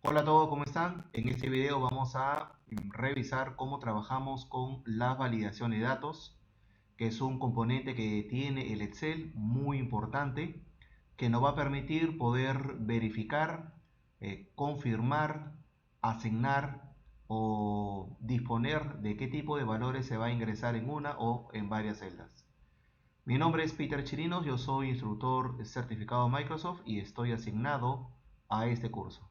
Hola a todos, ¿cómo están? En este video vamos a revisar cómo trabajamos con la validación de datos, que es un componente que tiene el Excel muy importante, que nos va a permitir poder verificar, confirmar, asignar o disponer de qué tipo de valores se va a ingresar en una o en varias celdas. Mi nombre es Peter Chirinos, yo soy instructor certificado Microsoft y estoy asignado a este curso.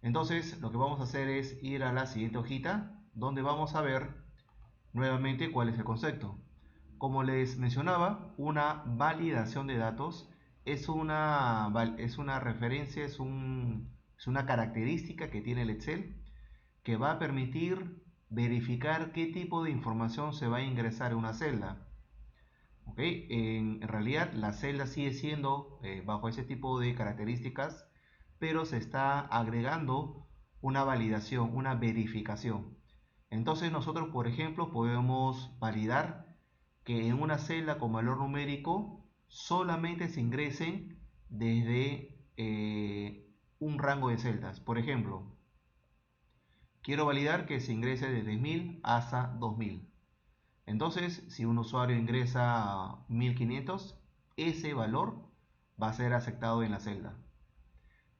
Entonces lo que vamos a hacer es ir a la siguiente hojita donde vamos a ver nuevamente cuál es el concepto. Como les mencionaba, una validación de datos es una referencia, es una característica que tiene el Excel que va a permitir verificar qué tipo de información se va a ingresar en una celda. ¿Okay? En realidad la celda sigue siendo bajo ese tipo de características, pero se está agregando una validación, una verificación. Entonces nosotros, por ejemplo, podemos validar que en una celda con valor numérico solamente se ingresen desde un rango de celdas. Por ejemplo, quiero validar que se ingrese desde 1000 hasta 2000. Entonces, si un usuario ingresa 1500, ese valor va a ser aceptado en la celda.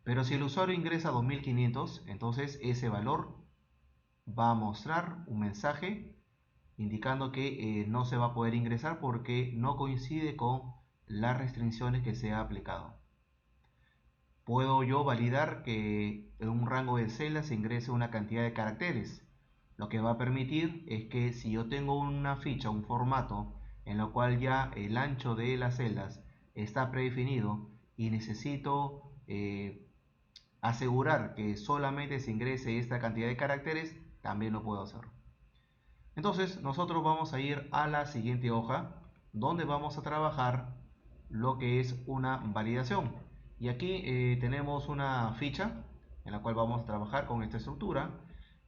Pero si el usuario ingresa 2500, entonces ese valor va a mostrar un mensaje indicando que no se va a poder ingresar porque no coincide con las restricciones que se ha aplicado. Puedo yo validar que en un rango de celdas se ingrese una cantidad de caracteres. Lo que va a permitir es que si yo tengo una ficha, un formato, en lo cual ya el ancho de las celdas está predefinido y necesito asegurar que solamente se ingrese esta cantidad de caracteres, también lo puedo hacer. Entonces nosotros vamos a ir a la siguiente hoja donde vamos a trabajar lo que es una validación. Y aquí tenemos una ficha en la cual vamos a trabajar con esta estructura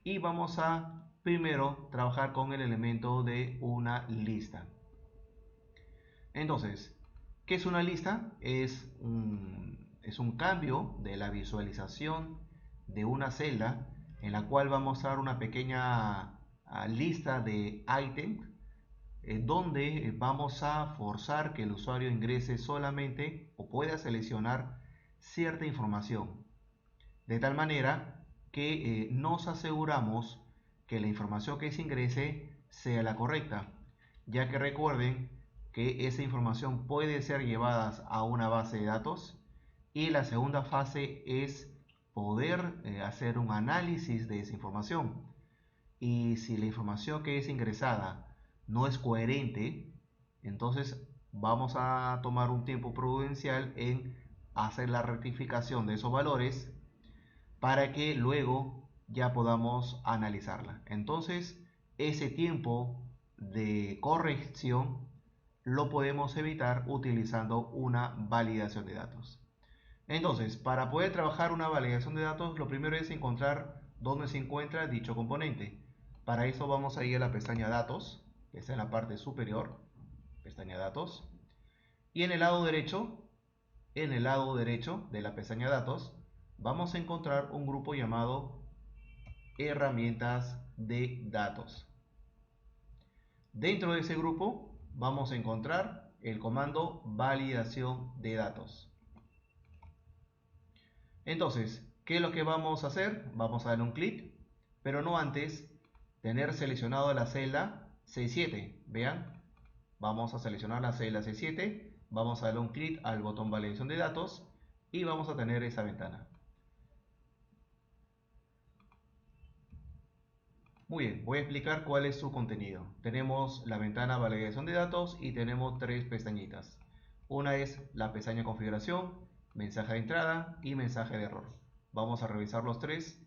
y vamos a primero trabajar con el elemento de una lista. Entonces, ¿qué es una lista? Es un cambio de la visualización de una celda en la cual va a mostrar una pequeña lista de ítems donde vamos a forzar que el usuario ingrese solamente o pueda seleccionar cierta información. De tal manera que nos aseguramos que la información que se ingrese sea la correcta, ya que recuerden que esa información puede ser llevada a una base de datos y la segunda fase es poder hacer un análisis de esa información. Y si la información que es ingresada no es coherente, entonces vamos a tomar un tiempo prudencial en hacer la rectificación de esos valores para que luego ya podamos analizarla. Entonces, ese tiempo de corrección lo podemos evitar utilizando una validación de datos. Entonces, para poder trabajar una validación de datos, lo primero es encontrar dónde se encuentra dicho componente. Para eso vamos a ir a la pestaña Datos, que está en la parte superior, pestaña Datos, y en el lado derecho de la pestaña Datos, vamos a encontrar un grupo llamado Herramientas de Datos. Dentro de ese grupo vamos a encontrar el comando Validación de Datos. Entonces, ¿qué es lo que vamos a hacer? Vamos a dar un clic, pero no antes tener seleccionado la celda C7. Vean, vamos a seleccionar la celda C7, vamos a darle un clic al botón validación de datos y vamos a tener esa ventana. Muy bien, voy a explicar cuál es su contenido. Tenemos la ventana validación de datos y tenemos tres pestañitas. Una es la pestaña configuración, mensaje de entrada y mensaje de error. Vamos a revisar los tres.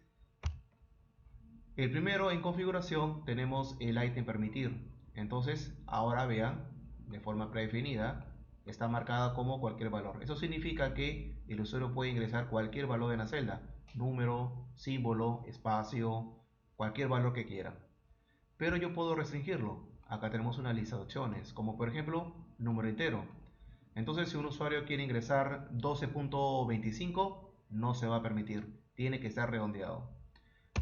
El primero en configuración tenemos el ítem permitir. Entonces, ahora vean, de forma predefinida, está marcada como cualquier valor. Eso significa que el usuario puede ingresar cualquier valor en la celda, número, símbolo, espacio, cualquier valor que quiera. Pero yo puedo restringirlo. Acá tenemos una lista de opciones, como por ejemplo, número entero. Entonces, si un usuario quiere ingresar 12.25, no se va a permitir, tiene que estar redondeado.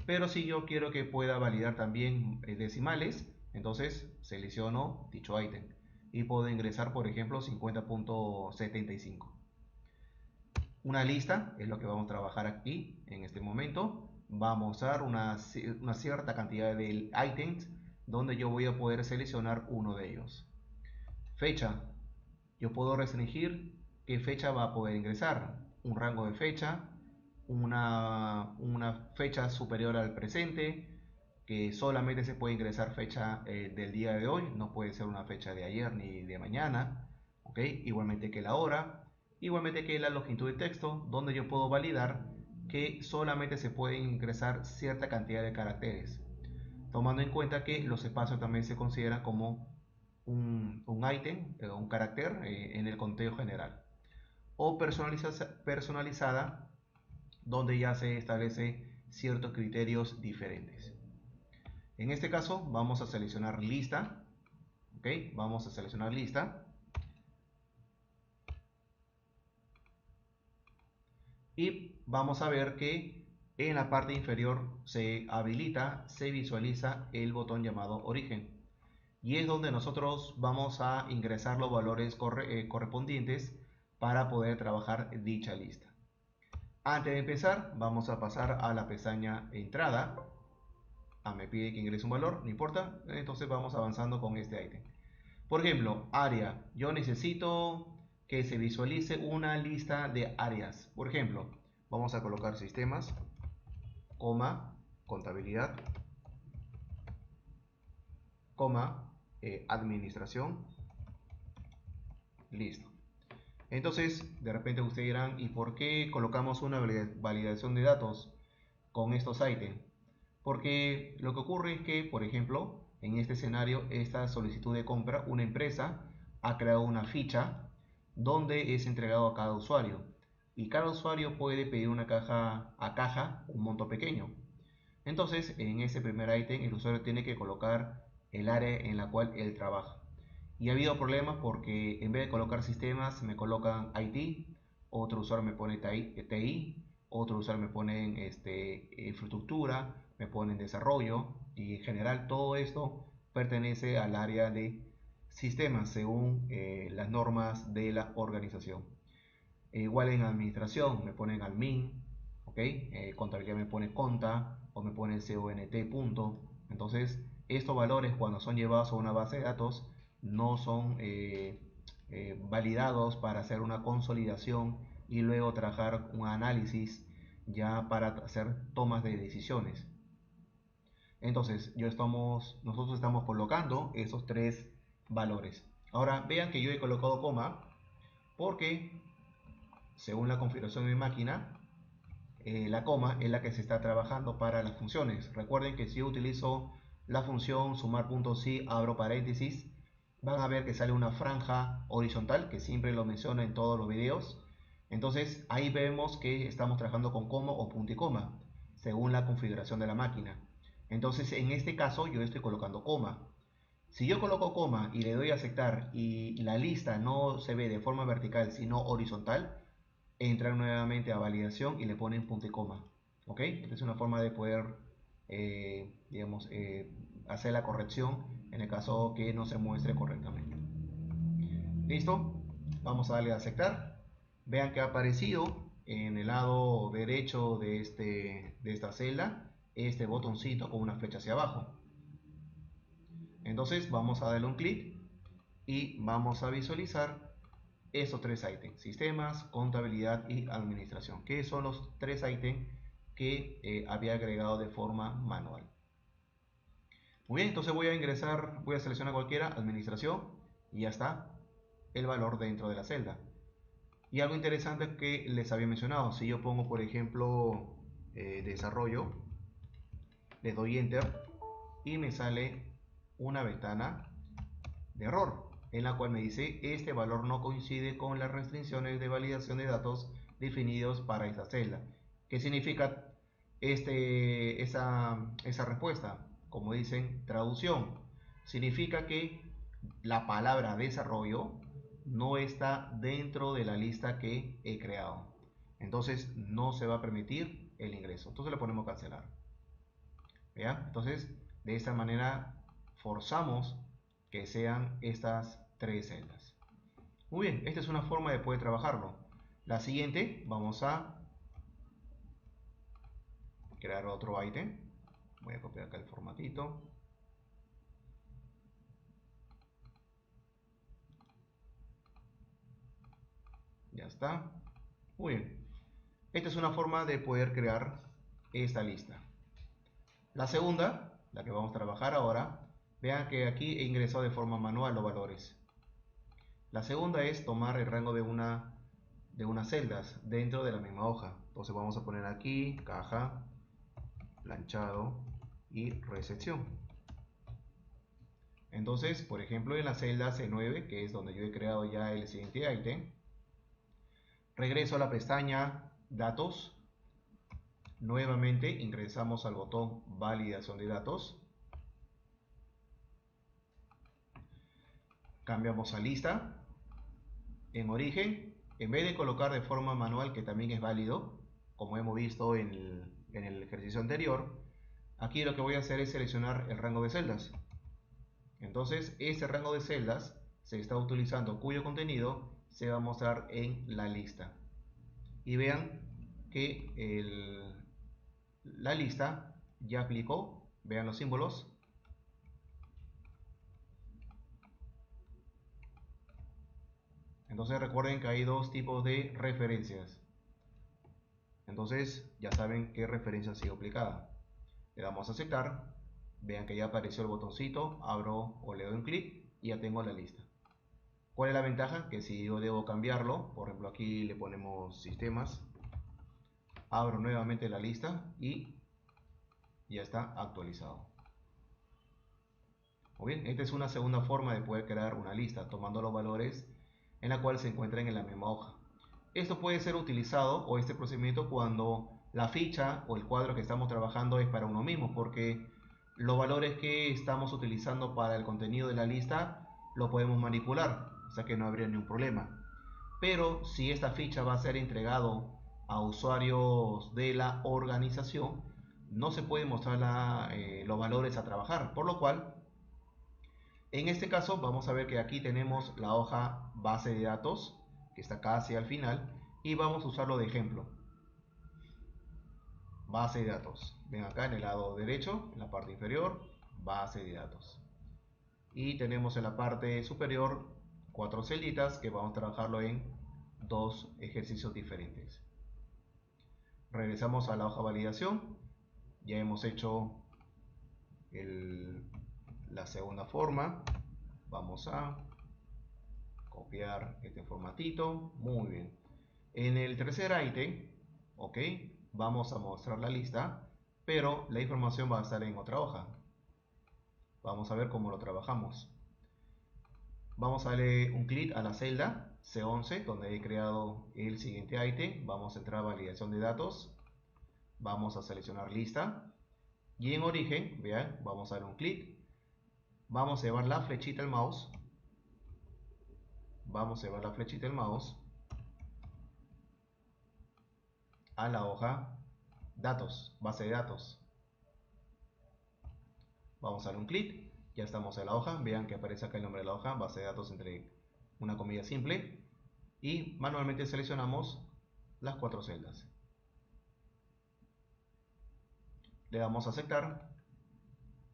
Pero si yo quiero que pueda validar también decimales, entonces selecciono dicho ítem y puedo ingresar, por ejemplo, 50.75. Una lista es lo que vamos a trabajar aquí en este momento. Vamos a dar una cierta cantidad de ítems donde yo voy a poder seleccionar uno de ellos. Fecha. Yo puedo restringir qué fecha va a poder ingresar. Un rango de fecha, una fecha superior al presente, que solamente se puede ingresar fecha del día de hoy, no puede ser una fecha de ayer ni de mañana, ¿ok? Igualmente que la hora, igualmente que la longitud de texto, donde yo puedo validar que solamente se puede ingresar cierta cantidad de caracteres, tomando en cuenta que los espacios también se consideran como un ítem, un carácter en el conteo general. O personalizada, donde ya se establece ciertos criterios diferentes. En este caso vamos a seleccionar lista, ¿ok? Vamos a seleccionar lista y vamos a ver que en la parte inferior se habilita, se visualiza el botón llamado origen y es donde nosotros vamos a ingresar los valores correspondientes para poder trabajar dicha lista. Antes de empezar, vamos a pasar a la pestaña entrada. Me pide que ingrese un valor, no importa, entonces vamos avanzando con este ítem. Por ejemplo, área, yo necesito que se visualice una lista de áreas. Por ejemplo, vamos a colocar sistemas, coma, contabilidad, coma, administración, listo. Entonces, de repente ustedes dirán, ¿y por qué colocamos una validación de datos con estos ítems? Porque lo que ocurre es que, por ejemplo, en este escenario, esta solicitud de compra, una empresa ha creado una ficha donde es entregado a cada usuario y cada usuario puede pedir una caja a caja un monto pequeño. Entonces, en ese primer ítem, el usuario tiene que colocar el área en la cual él trabaja. Y ha habido problemas porque en vez de colocar sistemas, me colocan IT, otro usuario me pone TI, otro usuario me pone infraestructura, me pone desarrollo y en general todo esto pertenece al área de sistemas según las normas de la organización. Igual en administración me ponen admin, ¿ok? Contabilidad me pone conta o me pone cont punto. Entonces, estos valores cuando son llevados a una base de datos no son validados para hacer una consolidación y luego trabajar un análisis ya para hacer tomas de decisiones. Entonces, nosotros estamos colocando esos tres valores. Ahora, vean que yo he colocado coma porque según la configuración de mi máquina, la coma es la que se está trabajando para las funciones. Recuerden que si yo utilizo la función sumar.si, abro paréntesis, van a ver que sale una franja horizontal, que siempre lo menciono en todos los videos. Entonces ahí vemos que estamos trabajando con coma o punto y coma, según la configuración de la máquina. Entonces en este caso yo estoy colocando coma. Si yo coloco coma y le doy a aceptar y la lista no se ve de forma vertical sino horizontal, entran nuevamente a validación y le ponen punto y coma. ¿Ok? Esta es una forma de poder, digamos, hacer la corrección en el caso que no se muestre correctamente. ¿Listo? Vamos a darle a aceptar. Vean que ha aparecido en el lado derecho de esta celda este botoncito con una flecha hacia abajo. Entonces vamos a darle un clic y vamos a visualizar esos tres ítems: sistemas, contabilidad y administración, que son los tres ítems que había agregado de forma manual. Muy bien, entonces voy a seleccionar cualquiera, administración, y ya está el valor dentro de la celda. Y algo interesante que les había mencionado, si yo pongo por ejemplo desarrollo, le doy enter y me sale una ventana de error en la cual me dice este valor no coincide con las restricciones de validación de datos definidos para esta celda. ¿Qué significa esa respuesta? Como dicen, traducción. Significa que la palabra desarrollo no está dentro de la lista que he creado. entonces no se va a permitir el ingreso. Entonces le ponemos cancelar. ¿Ya? Entonces, de esta manera forzamos que sean estas tres celdas. Muy bien, esta es una forma de poder trabajarlo. La siguiente, vamos a crear otro ítem. Voy a copiar acá el formatito. Ya está. Muy bien. Esta es una forma de poder crear esta lista. La segunda, la que vamos a trabajar ahora, vean que aquí he ingresado de forma manual los valores. La segunda es tomar el rango de unas celdas dentro de la misma hoja. Entonces vamos a poner aquí caja, planchado y recepción. Entonces, por ejemplo, en la celda C9, que es donde yo he creado ya el siguiente ítem, regreso a la pestaña Datos. Nuevamente ingresamos al botón Validación de datos. Cambiamos a Lista. En Origen, en vez de colocar de forma manual, que también es válido, como hemos visto en el ejercicio anterior, aquí lo que voy a hacer es seleccionar el rango de celdas. Entonces, ese rango de celdas se está utilizando, cuyo contenido se va a mostrar en la lista. Y vean que la lista ya aplicó, vean los símbolos. Entonces recuerden que hay dos tipos de referencias. Entonces ya saben qué referencia ha sido aplicada. Le damos a aceptar. Vean que ya apareció el botoncito, abro o le doy un clic y ya tengo la lista. ¿Cuál es la ventaja? Que si yo debo cambiarlo, por ejemplo aquí le ponemos sistemas, abro nuevamente la lista y ya está actualizado. Muy bien, esta es una segunda forma de poder crear una lista, tomando los valores en la cual se encuentran en la misma hoja. Esto puede ser utilizado, o este procedimiento, cuando la ficha o el cuadro que estamos trabajando es para uno mismo, porque los valores que estamos utilizando para el contenido de la lista lo podemos manipular, o sea que no habría ningún problema. Pero si esta ficha va a ser entregado a usuarios de la organización, no se puede mostrar los valores a trabajar, por lo cual en este caso vamos a ver que aquí tenemos la hoja base de datos, que está casi al final, y vamos a usarlo de ejemplo. Base de datos. Ven acá en el lado derecho, en la parte inferior, base de datos. Y tenemos en la parte superior 4 celditas que vamos a trabajarlo en dos ejercicios diferentes. Regresamos a la hoja validación. Ya hemos hecho la segunda forma. Vamos a copiar este formatito. Muy bien. En el tercer ítem, ok, vamos a mostrar la lista, pero la información va a estar en otra hoja. Vamos a ver cómo lo trabajamos. Vamos a darle un clic a la celda C11, donde he creado el siguiente ítem. Vamos a entrar a validación de datos. Vamos a seleccionar lista. Y en origen, vean, vamos a dar un clic. Vamos a llevar la flechita al mouse. Vamos a llevar la flechita al mouse a la hoja datos, base de datos. Vamos a dar un clic, ya estamos en la hoja, vean que aparece acá el nombre de la hoja, base de datos entre una comilla simple, y manualmente seleccionamos las 4 celdas. Le damos a aceptar,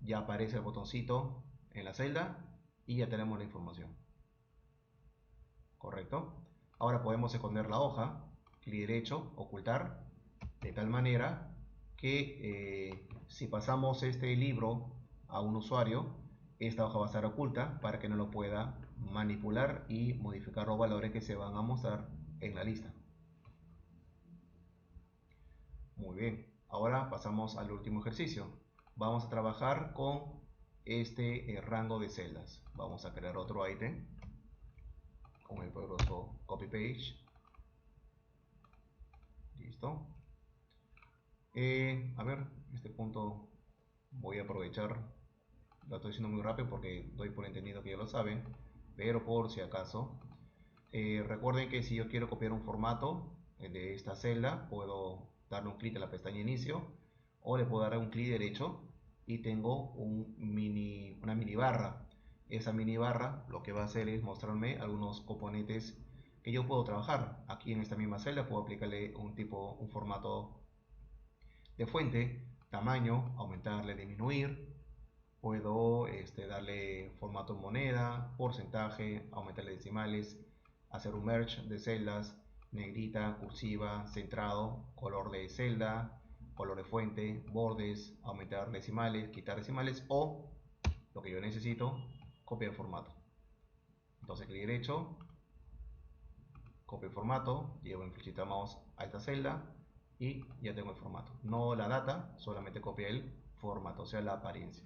ya aparece el botoncito en la celda y ya tenemos la información. ¿Correcto? Ahora podemos esconder la hoja, clic derecho, ocultar, de tal manera que si pasamos este libro a un usuario, esta hoja va a estar oculta para que no lo pueda manipular y modificar los valores que se van a mostrar en la lista. Muy bien, ahora pasamos al último ejercicio. Vamos a trabajar con este rango de celdas. Vamos a crear otro ítem con el poderoso copy page. Listo. A ver, este punto voy a aprovechar, lo estoy haciendo muy rápido porque doy por entendido que ya lo saben, pero por si acaso, recuerden que si yo quiero copiar un formato, de esta celda, puedo darle un clic a la pestaña inicio o le puedo dar un clic derecho y tengo una mini barra. Esa mini barra lo que va a hacer es mostrarme algunos componentes que yo puedo trabajar. Aquí en esta misma celda puedo aplicarle un formato de fuente, tamaño, aumentarle, disminuir. Puedo darle formato en moneda, porcentaje, aumentarle decimales, hacer un merge de celdas, negrita, cursiva, centrado, color de celda, color de fuente, bordes, aumentar decimales, quitar decimales o, lo que yo necesito, copiar formato. Entonces clic derecho, copio el formato, llevo en flechita mouse a esta celda y ya tengo el formato. No la data, solamente copia el formato, o sea la apariencia.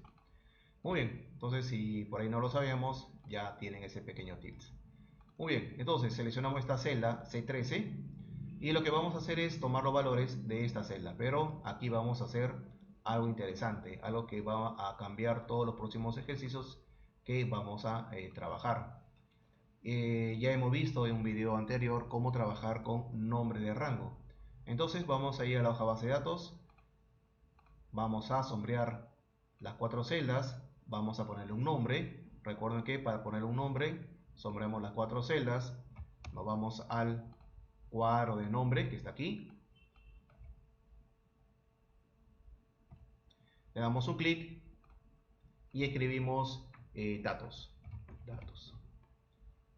Muy bien, entonces si por ahí no lo sabíamos, ya tienen ese pequeño tips. Muy bien, entonces seleccionamos esta celda C13 y lo que vamos a hacer es tomar los valores de esta celda, pero aquí vamos a hacer algo interesante, algo que va a cambiar todos los próximos ejercicios que vamos a trabajar. Ya hemos visto en un video anterior cómo trabajar con nombre de rango. Entonces vamos a ir a la hoja base de datos, vamos a sombrear las 4 celdas, vamos a ponerle un nombre. Recuerden que para poner un nombre sombreamos las 4 celdas, nos vamos al cuadro de nombre que está aquí, le damos un clic y escribimos datos.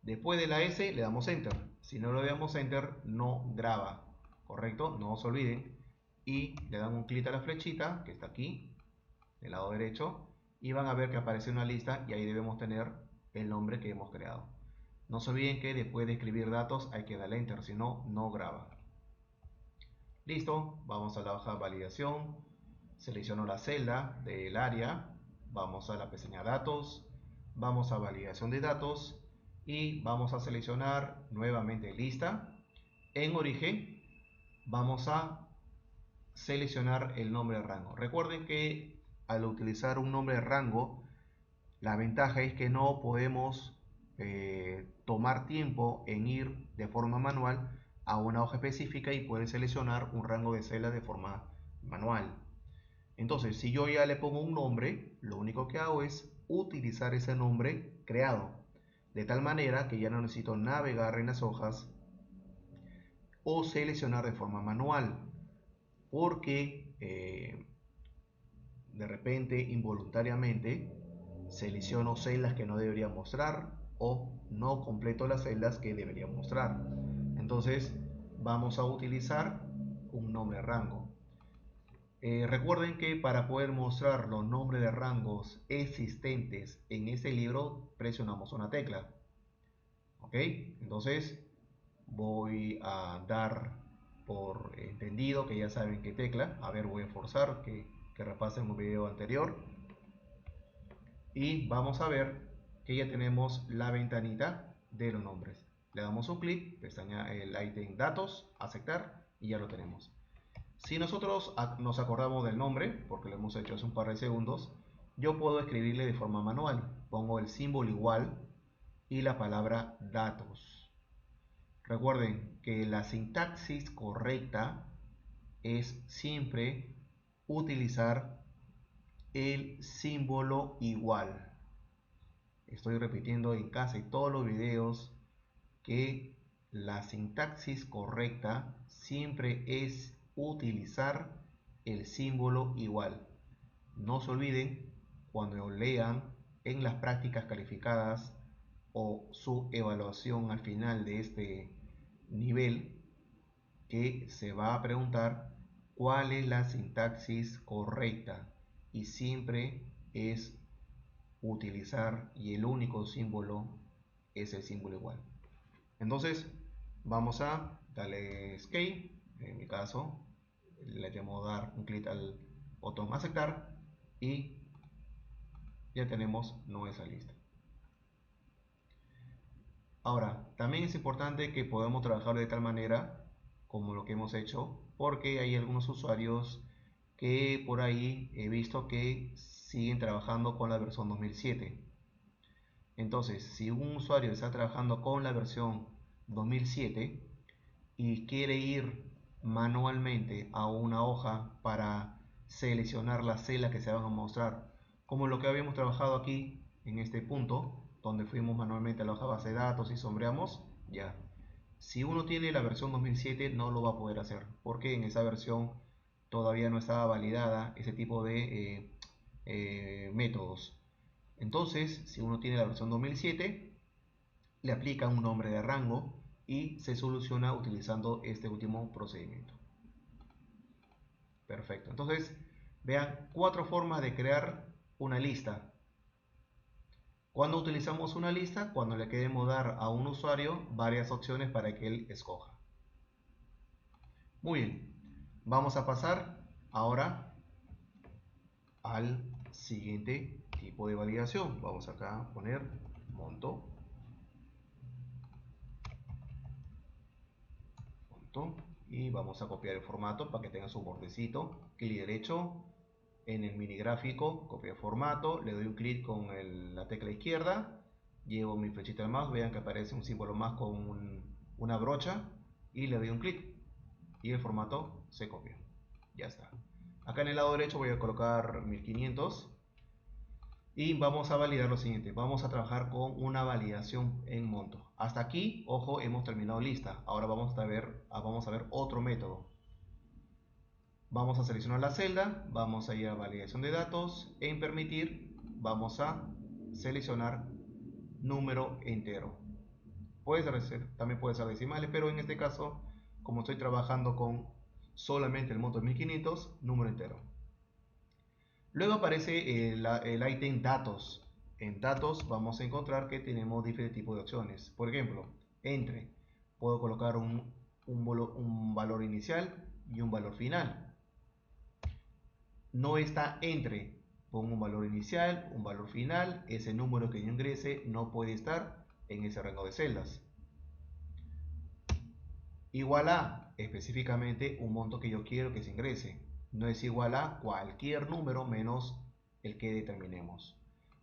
Después de la S le damos Enter. Si no le damos Enter, no graba. ¿Correcto? No se olviden. Y le dan un clic a la flechita que está aquí, del lado derecho, y van a ver que aparece una lista y ahí debemos tener el nombre que hemos creado. No se olviden que después de escribir datos hay que darle Enter, si no, no graba. Listo, vamos a la hoja de validación, selecciono la celda del área, vamos a la pestaña datos, vamos a validación de datos y vamos a seleccionar nuevamente lista. En origen vamos a seleccionar el nombre de rango. Recuerden que al utilizar un nombre de rango, la ventaja es que no podemos tomar tiempo en ir de forma manual a una hoja específica y poder seleccionar un rango de celdas de forma manual. Entonces, si yo ya le pongo un nombre, lo único que hago es utilizar ese nombre creado, de tal manera que ya no necesito navegar en las hojas o seleccionar de forma manual, porque de repente, involuntariamente, selecciono celdas que no debería mostrar o no completo las celdas que debería mostrar. Entonces, vamos a utilizar un nombre de rango. Recuerden que para poder mostrar los nombres de rangos existentes en ese libro, presionamos una tecla. ¿Ok? Entonces, voy a dar por entendido que ya saben qué tecla. A ver, voy a forzar que repasen un video anterior. Y vamos a ver que ya tenemos la ventanita de los nombres. Le damos un clic, pestaña el ítem datos, aceptar y ya lo tenemos. Si nosotros nos acordamos del nombre, porque lo hemos hecho hace un par de segundos, yo puedo escribirle de forma manual. Pongo el símbolo igual y la palabra datos. Recuerden que la sintaxis correcta es siempre utilizar el símbolo igual. Estoy repitiendo en casi todos los videos que la sintaxis correcta siempre es utilizar el símbolo igual. No se olviden cuando lean en las prácticas calificadas o su evaluación al final de este nivel que se va a preguntar cuál es la sintaxis correcta y siempre es utilizar y el único símbolo es el símbolo igual. Entonces vamos a darle escape, en mi caso le tenemos que dar un clic al botón aceptar y ya tenemos nuestra lista. Ahora, también es importante que podamos trabajar de tal manera como lo que hemos hecho, porque hay algunos usuarios que por ahí he visto que siguen trabajando con la versión 2007. Entonces, si un usuario está trabajando con la versión 2007, y quiere ir manualmente a una hoja para seleccionar las celdas que se van a mostrar, como lo que habíamos trabajado aquí en este punto, donde fuimos manualmente a la hoja base de datos y sombreamos, ya. Si uno tiene la versión 2007 no lo va a poder hacer, porque en esa versión todavía no estaba validada ese tipo de métodos. Entonces, si uno tiene la versión 2007, le aplica un nombre de rango y se soluciona utilizando este último procedimiento. Perfecto. Entonces, vean 4 formas de crear una lista. Cuando utilizamos una lista, cuando le queremos dar a un usuario varias opciones para que él escoja. Muy bien. Vamos a pasar ahora al siguiente tipo de validación. Vamos acá a poner monto. Y vamos a copiar el formato para que tenga su bordecito. Clic derecho en el mini gráfico, copiar formato, le doy un clic con la tecla izquierda, llevo mi flechita al mouse, vean que aparece un símbolo más con una brocha y le doy un clic y el formato se copia. Ya está. Acá en el lado derecho voy a colocar 1500 y vamos a validar lo siguiente. Vamos a trabajar con una validación en monto. Hasta aquí, ojo, hemos terminado lista. Ahora vamos a ver otro método. Vamos a seleccionar la celda, vamos a ir a validación de datos, en permitir vamos a seleccionar número entero. También puede ser decimales, pero en este caso, como estoy trabajando con solamente el monto de 1500, número entero. Luego aparece el ítem datos. En datos vamos a encontrar que tenemos diferentes tipos de opciones. Por ejemplo, entre, puedo colocar un valor inicial y un valor final. No está entre, pongo un valor inicial, un valor final, ese número que yo ingrese no puede estar en ese rango de celdas. Igual a, específicamente, un monto que yo quiero que se ingrese. No es igual a cualquier número menos el que determinemos.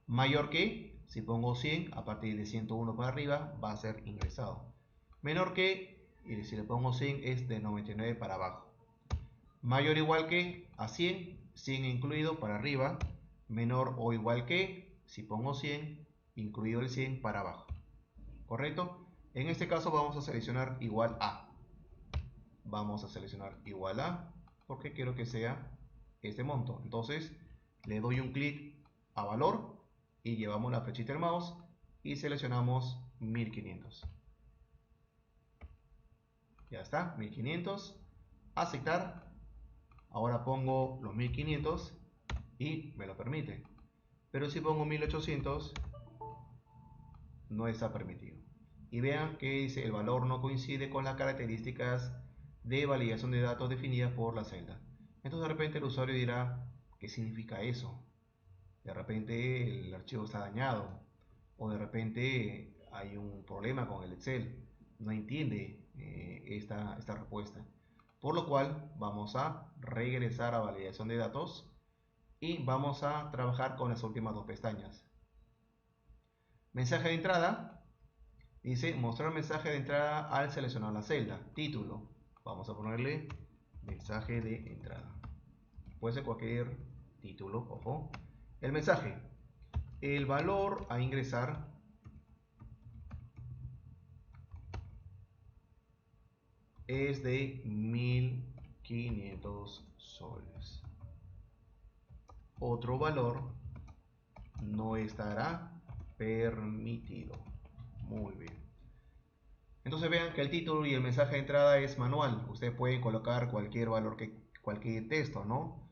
Mayor que, si pongo 100, a partir de 101 para arriba, va a ser ingresado. Menor que, y si le pongo 100, es de 99 para abajo. Mayor o igual que a 100, 100 incluido para arriba. Menor o igual que, si pongo 100, incluido el 100 para abajo. ¿Correcto? En este caso vamos a seleccionar igual a. Vamos a seleccionar igual a, porque quiero que sea este monto. Entonces le doy un clic a valor y llevamos la flechita del mouse y seleccionamos 1500. Ya está, 1500. Aceptar. Ahora pongo los 1500 y me lo permite. Pero si pongo 1800 no está permitido. Y vean que dice el valor no coincide con las características de validación de datos definidas por la celda. Entonces de repente el usuario dirá, ¿qué significa eso? De repente el archivo está dañado o de repente hay un problema con el Excel. No entiende esta respuesta. Por lo cual vamos a regresar a validación de datos y vamos a trabajar con las últimas dos pestañas. Mensaje de entrada. Dice mostrar mensaje de entrada al seleccionar la celda. Título. Vamos a ponerle mensaje de entrada. Puede ser cualquier título, ojo. El mensaje. El valor a ingresar es de 1500 soles. Otro valor no estará permitido. Muy bien. Entonces vean que el título y el mensaje de entrada es manual. Ustedes pueden colocar cualquier valor, cualquier texto, ¿no?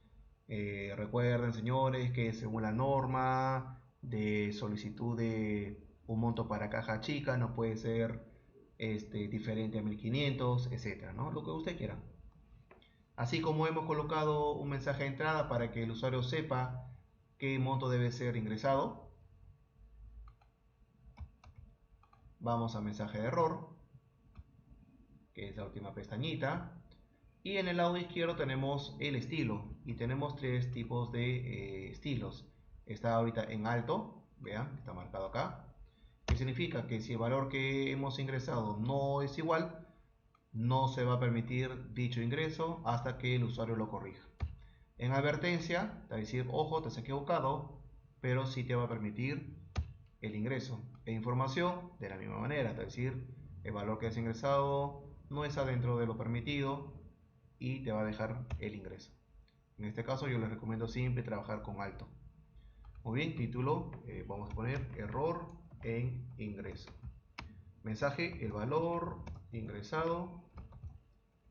Recuerden, señores, que según la norma de solicitud de un monto para caja chica no puede ser diferente a 1500, etcétera, ¿no? Lo que usted quiera. Así como hemos colocado un mensaje de entrada para que el usuario sepa qué monto debe ser ingresado, vamos a mensaje de error, que es la última pestañita. Y en el lado izquierdo tenemos el estilo y tenemos tres tipos de estilos. Está ahorita en alto, vean, está marcado acá, que significa que si el valor que hemos ingresado no es igual, no se va a permitir dicho ingreso hasta que el usuario lo corrija. En advertencia, te va a decir, ojo, te has equivocado, pero sí te va a permitir el ingreso. E información, de la misma manera, te va a decir, el valor que has ingresado no está dentro de lo permitido y te va a dejar el ingreso. En este caso yo les recomiendo siempre trabajar con alto. Muy bien, título, vamos a poner error en ingreso. Mensaje, el valor ingresado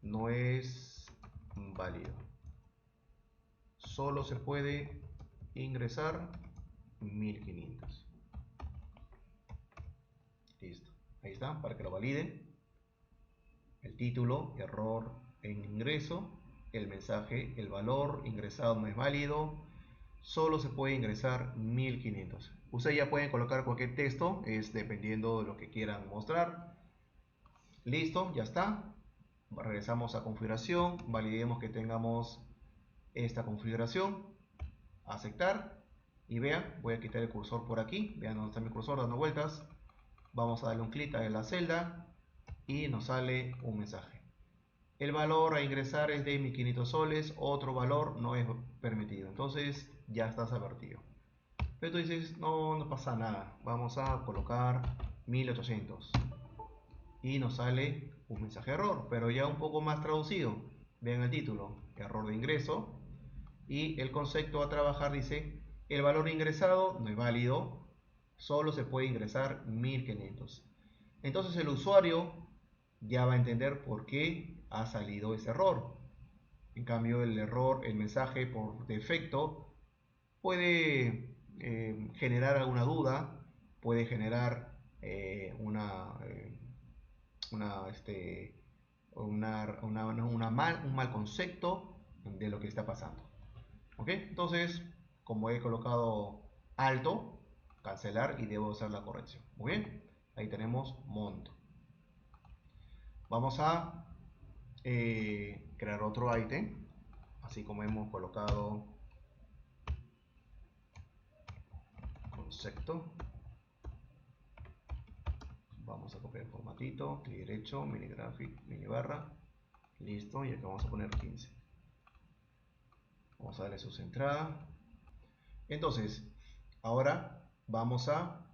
no es válido. Solo se puede ingresar 1500. Listo. Ahí está, para que lo validen. El título, error en ingreso. El mensaje, el valor ingresado no es válido. Solo se puede ingresar 1500. Ustedes ya pueden colocar cualquier texto, es dependiendo de lo que quieran mostrar. Listo, ya está. Regresamos a configuración, validemos que tengamos esta configuración, aceptar y vean, voy a quitar el cursor por aquí, vean dónde está mi cursor dando vueltas, vamos a darle un clic en la celda y nos sale un mensaje. El valor a ingresar es de 1500 soles, otro valor no es permitido, entonces ya estás advertido. Pero tú dices, no pasa nada, vamos a colocar 1800 y nos sale un mensaje de error, pero ya un poco más traducido. Vean el título, error de ingreso, y el concepto a trabajar dice, el valor ingresado no es válido, solo se puede ingresar 1500. Entonces el usuario ya va a entender por qué ha salido ese error. En cambio el error, el mensaje por defecto puede generar alguna duda, puede generar un mal concepto de lo que está pasando. ¿Ok? Entonces, como he colocado alto, cancelar y debo hacer la corrección. Muy bien, ahí tenemos monto. Vamos a crear otro ítem, así como hemos colocado concepto. Vamos a copiar el formatito, clic derecho, mini graphic, mini barra, listo, y acá vamos a poner 15. Vamos a darle su centrada. Entonces, ahora vamos a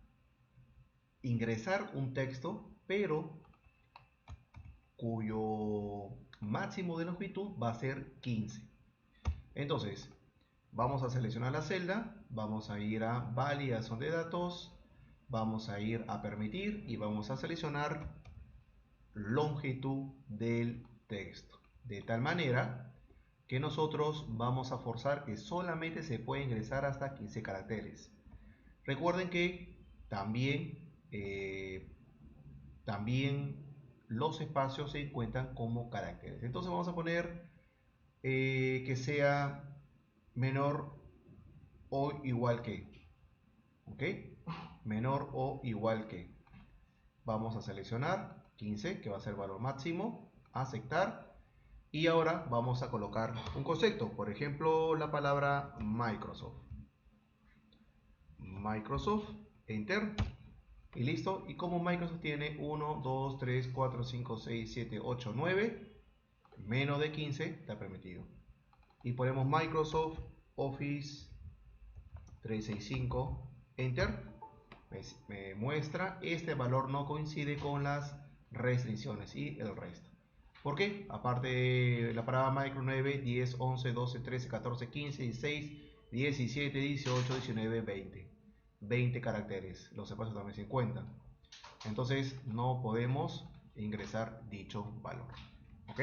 ingresar un texto, pero cuyo máximo de longitud va a ser 15. Entonces, vamos a seleccionar la celda, vamos a ir a validación de datos, vamos a ir a permitir y vamos a seleccionar longitud del texto. De tal manera que nosotros vamos a forzar que solamente se puede ingresar hasta 15 caracteres. Recuerden que también los espacios se encuentran como caracteres. Entonces vamos a poner que sea menor o igual que. ¿Ok? Menor o igual que. Vamos a seleccionar 15, que va a ser el valor máximo. Aceptar. Y ahora vamos a colocar un concepto. Por ejemplo, la palabra Microsoft. Microsoft. Enter. Y listo. Y como Microsoft tiene 1, 2, 3, 4, 5, 6, 7, 8, 9, menos de 15 está permitido. Y ponemos Microsoft Office 365, Enter. Me muestra este valor no coincide con las restricciones y el resto. ¿Por qué? Aparte de la palabra micro 9, 10, 11, 12, 13, 14, 15, 16, 17, 18, 19, 20. 20 caracteres. Los espacios también se cuentan. Entonces no podemos ingresar dicho valor. ¿Ok?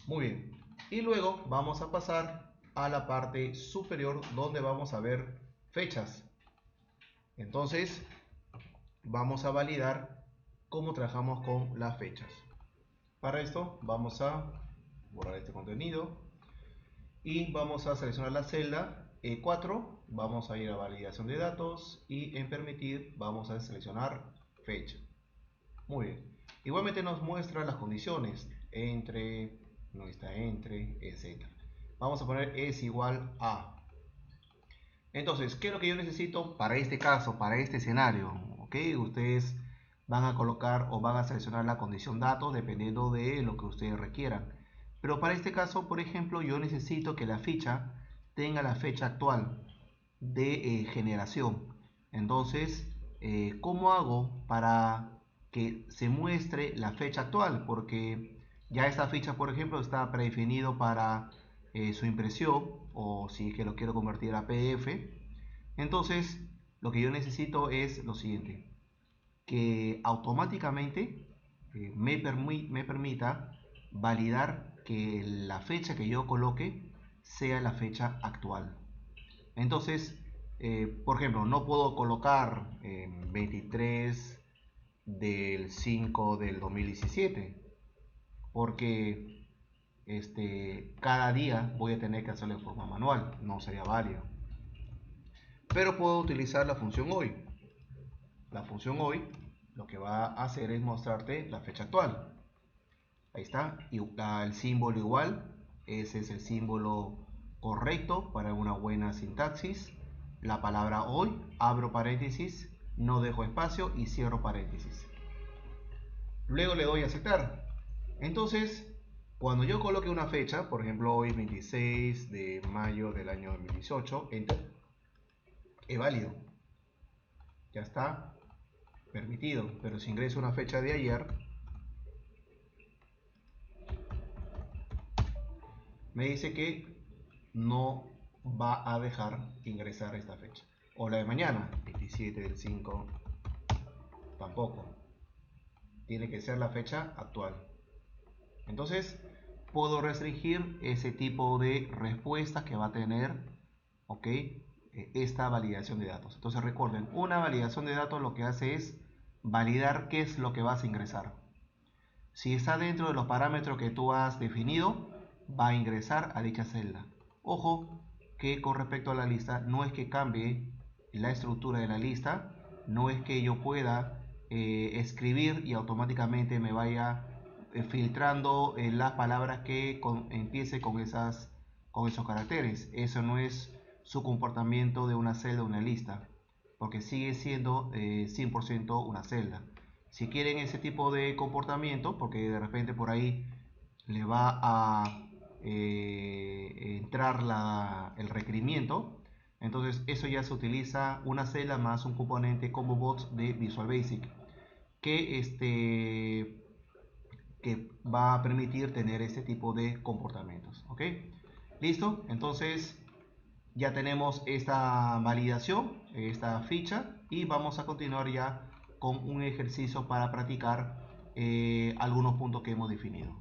Muy bien. Y luego vamos a pasar a la parte superior donde vamos a ver fechas. Entonces vamos a validar cómo trabajamos con las fechas. Para esto vamos a borrar este contenido y vamos a seleccionar la celda E4, vamos a ir a validación de datos y en permitir vamos a seleccionar fecha. Muy bien. Igualmente nos muestra las condiciones entre, no está entre, etc. Vamos a poner es igual a. Entonces, ¿qué es lo que yo necesito para este caso, para este escenario? ¿Ok? Ustedes van a colocar o van a seleccionar la condición datos dependiendo de lo que ustedes requieran. Pero para este caso, por ejemplo, yo necesito que la ficha tenga la fecha actual de generación. Entonces, ¿cómo hago para que se muestre la fecha actual? Porque ya esta ficha, por ejemplo, está predefinido para su impresión, o si es que lo quiero convertir a PDF. Entonces, lo que yo necesito es lo siguiente: que automáticamente me permita validar que la fecha que yo coloque sea la fecha actual. Entonces, por ejemplo, no puedo colocar 23 del 5 del 2017 porque cada día voy a tener que hacerlo de forma manual, no sería válido. Pero puedo utilizar la función hoy. La función hoy lo que va a hacer es mostrarte la fecha actual. Ahí está, y el símbolo igual, ese es el símbolo correcto para una buena sintaxis. La palabra hoy, abro paréntesis, no dejo espacio y cierro paréntesis. Luego le doy a aceptar. Entonces, cuando yo coloque una fecha, por ejemplo hoy 26 de mayo del año 2018, enter, es válido. Ya está permitido. Pero si ingreso una fecha de ayer, me dice que no va a dejar ingresar esta fecha. O la de mañana, 27 del 5, tampoco. Tiene que ser la fecha actual. Entonces, puedo restringir ese tipo de respuestas que va a tener, ¿ok? Esta validación de datos. Entonces recuerden, una validación de datos lo que hace es validar qué es lo que vas a ingresar. Si está dentro de los parámetros que tú has definido, va a ingresar a dicha celda. Ojo que con respecto a la lista, no es que cambie la estructura de la lista, no es que yo pueda escribir y automáticamente me vaya filtrando las palabras que empiece con esos caracteres. Eso no es su comportamiento de una celda o una lista, porque sigue siendo 100% una celda. Si quieren ese tipo de comportamiento, porque de repente por ahí le va a entrar el requerimiento, entonces eso ya se utiliza una celda más un componente como bots de Visual Basic que va a permitir tener este tipo de comportamientos. ¿Ok? ¿Listo? Entonces ya tenemos esta validación, esta ficha, y vamos a continuar ya con un ejercicio para practicar algunos puntos que hemos definido.